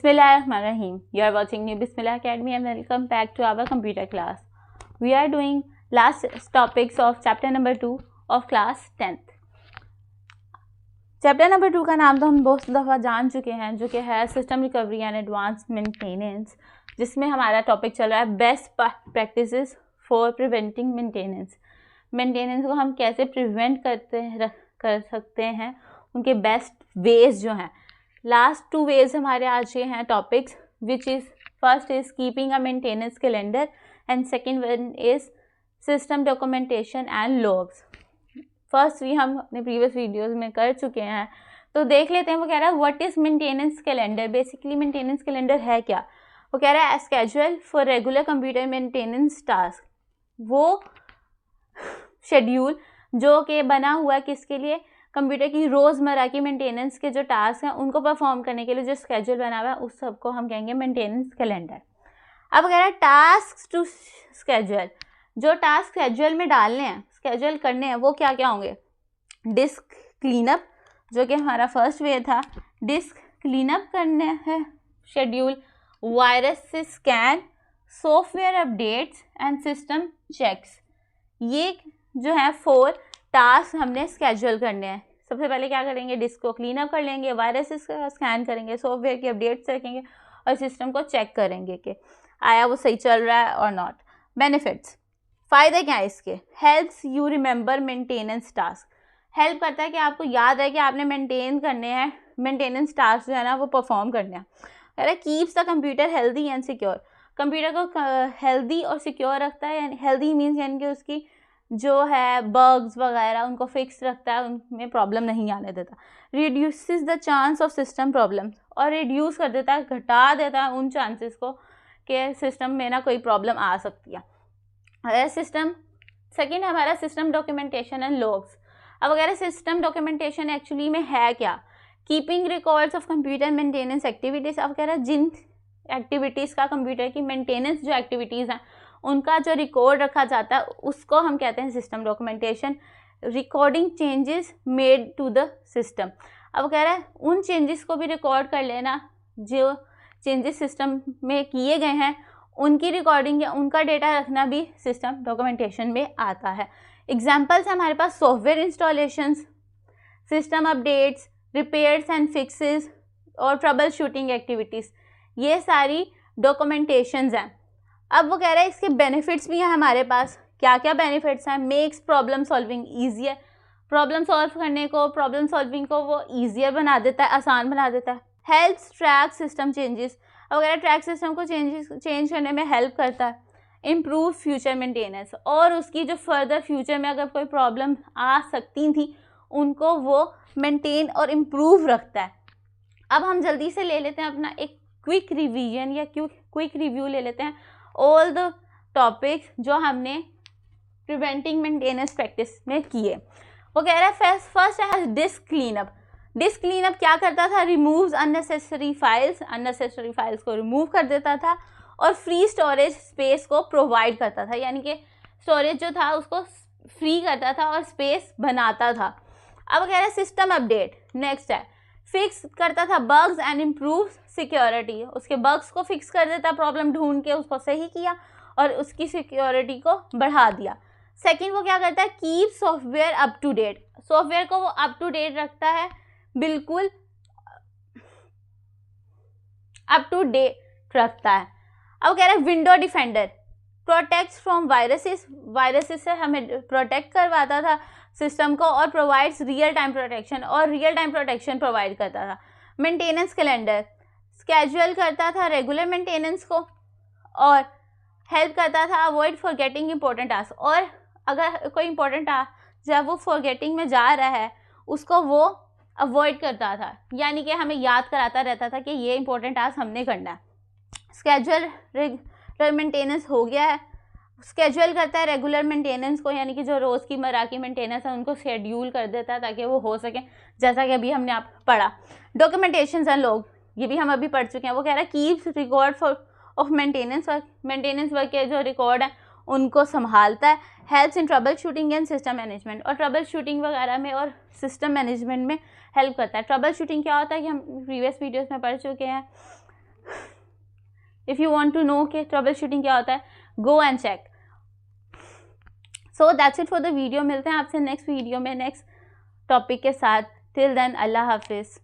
Bismillahirrahmanirrahim. You are watching New Bismillah Academy and welcome back to our computer class. We are doing last topics of chapter number 2 of class 10th. Chapter number 2 का नाम तो हम बहुत दफ़ा जान चुके हैं, जो कि है system recovery and advance maintenance, जिसमें हमारा टॉपिक चल रहा है best practices for preventing maintenance. Maintenance को हम कैसे प्रिवेंट कर सकते हैं, उनके बेस्ट वेज जो हैं. लास्ट 2 वेज हमारे आज ये हैं topics, which is first is keeping a maintenance calendar and second one is system documentation and logs. First भी हम अपने प्रीवियस वीडियोस में कर चुके हैं, तो देख लेते हैं. वो कह रहा है what is maintenance calendar. Basically maintenance calendar है क्या. वो कह रहा है schedule for regular computer maintenance task. वो शेड्यूल जो कि बना हुआ है किसके लिए, कंप्यूटर की रोज़मर्रा की मेंटेनेंस के जो टास्क हैं उनको परफॉर्म करने के लिए जो स्केड्यूल बना हुआ है उस सबको हम कहेंगे मेंटेनेंस कैलेंडर. अब कह रहा है टास्क टू स्केड्यूल. जो टास्क स्केड्यूल में डालने हैं, स्केड्यूल करने हैं, वो क्या क्या होंगे. डिस्क क्लीनअप, जो कि हमारा फर्स्ट वे था. डिस्क क्लीनअप करने हैं शेड्यूल. वायरस से scan, software updates and system checks. ये जो है 4 टास्क हमने स्केड्यूल करने हैं. सबसे पहले क्या करेंगे, डिस्क को क्लीनअप कर लेंगे, वायरस से स्कैन करेंगे, सॉफ्टवेयर की अपडेट्स रखेंगे और सिस्टम को चेक करेंगे कि आया वो सही चल रहा है और नॉट. बेनिफिट्स, फ़ायदे क्या है इसके. Helps you remember maintenance task. Help करता है कि आपको याद है कि आपने मेंटेन करने हैं, मेंटेनेंस टास्क जो है ना वो परफॉर्म करने हैं. कह रहा है keeps the computer healthy and secure. Computer को हेल्दी और सिक्योर रखता है. यानी हेल्दी मीन्स यानी कि उसकी जो है बग्स वगैरह उनको फिक्स रखता है, उनमें प्रॉब्लम नहीं आने देता. Reduces the chance of system problem. और रिड्यूस कर देता है, घटा देता है उन चांसेस को कि सिस्टम में ना कोई प्रॉब्लम आ सकती है. सिस्टम सेकेंड हमारा सिस्टम डॉक्यूमेंटेशन एंड लॉग्स. अब अगर सिस्टम डॉक्यूमेंटेशन एक्चुअली में है क्या, keeping records of computer maintenance activities. अब कह रहा है जिन एक्टिविटीज़ का कंप्यूटर की मेंटेनेंस जो एक्टिविटीज़ हैं उनका जो रिकॉर्ड रखा जाता है उसको हम कहते हैं system documentation. Recording changes made to the system. अब कह रहा है उन चेंजेस को भी रिकॉर्ड कर लेना, जो चेंजेस सिस्टम में किए गए हैं उनकी रिकॉर्डिंग या उनका डेटा रखना भी सिस्टम डॉक्यूमेंटेशन में आता है. एग्जाम्पल्स हमारे पास software installations, system updates, repairs and fixes और ट्रबल शूटिंग एक्टिविटीज़. ये सारी डॉक्यूमेंटेशंस हैं. अब वो कह रहा है इसके बेनिफिट्स भी हैं हमारे पास. क्या क्या बेनिफिट्स हैं. Makes problem solving easier. Problem solve करने को, प्रॉब्लम सॉल्विंग को वो ईजियर बना देता है, आसान बना देता है. Helps track system changes. अब अगर ट्रैक सिस्टम को चेंज करने में हेल्प करता है. Improve future maintenance. और उसकी जो फर्दर फ्यूचर में अगर कोई प्रॉब्लम आ सकती थी उनको वो मेंटेन और इम्प्रूव रखता है. अब हम जल्दी से ले लेते हैं अपना एक क्विक रिवीजन या क्विक रिव्यू ले लेते हैं ऑल द टॉपिक्स जो हमने प्रिवेंटिंग मेंटेनेंस प्रैक्टिस में किए. वो कह रहा है फर्स्ट है डिस्क क्लीनअप. डिस्क क्लीनअप क्या करता था, removes unnecessary files. Unnecessary files को रिमूव कर देता था और फ्री स्टोरेज स्पेस को प्रोवाइड करता था. यानी कि स्टोरेज जो था उसको फ्री करता था और स्पेस बनाता था. अब कह रहा है सिस्टम अपडेट. नेक्स्ट है फिक्स करता था बग्स एंड इम्प्रूव सिक्योरिटी. उसके बग्स को फिक्स कर देता, प्रॉब्लम ढूंढ के उसको सही किया और उसकी सिक्योरिटी को बढ़ा दिया. सेकंड वो क्या करता है, keep software up to date. Software को वो अप टू डेट रखता है, बिल्कुल अप टू डेट रखता है. अब कह रहा है window defender. Protects from viruses. Viruses से हमें प्रोटेक्ट करवाता था सिस्टम को और प्रोवाइड्स रियल टाइम प्रोटेक्शन. और रियल टाइम प्रोटेक्शन प्रोवाइड करता था. मेंटेनेंस कैलेंडर स्केड्यूल करता था रेगुलर मेंटेनेंस को और हेल्प करता था अवॉइड फॉरगेटिंग इंपॉर्टेंट टास्क. और अगर कोई इंपॉर्टेंट टास्क जब वो फॉरगेटिंग में जा रहा है उसको वो अवॉइड करता था, यानी कि हमें याद कराता रहता था कि ये इंपॉर्टेंट टास्क हमने करना है. स्केड्यूल रेगुलर मेंटेनेंस हो गया है. स्केड्यूल करता है रेगुलर मेंटेनेंस को, यानी कि जो रोज़ की मर्रा की मेंटेनेंस है उनको शेड्यूल कर देता है ताकि वो हो सके, जैसा कि अभी हमने आप पढ़ा. डॉक्यूमेंटेशन एंड लॉग, ये भी हम अभी पढ़ चुके हैं. वो कह रहा है keeps record of maintenance work. Maintenance work के जो रिकॉर्ड है उनको संभालता है. Helps in trouble shooting and system management. और ट्रबल शूटिंग वगैरह में और सिस्टम मैनेजमेंट में हेल्प करता है. ट्रबल शूटिंग क्या होता है कि हम प्रीवियस वीडियोस में पढ़ चुके हैं. If you want to know कि ट्रबल शूटिंग क्या होता है, go and check. So that's it for the video. मिलते हैं आपसे नेक्स्ट वीडियो में नेक्स्ट टॉपिक के साथ. टिल देन, अल्लाह हाफिज़.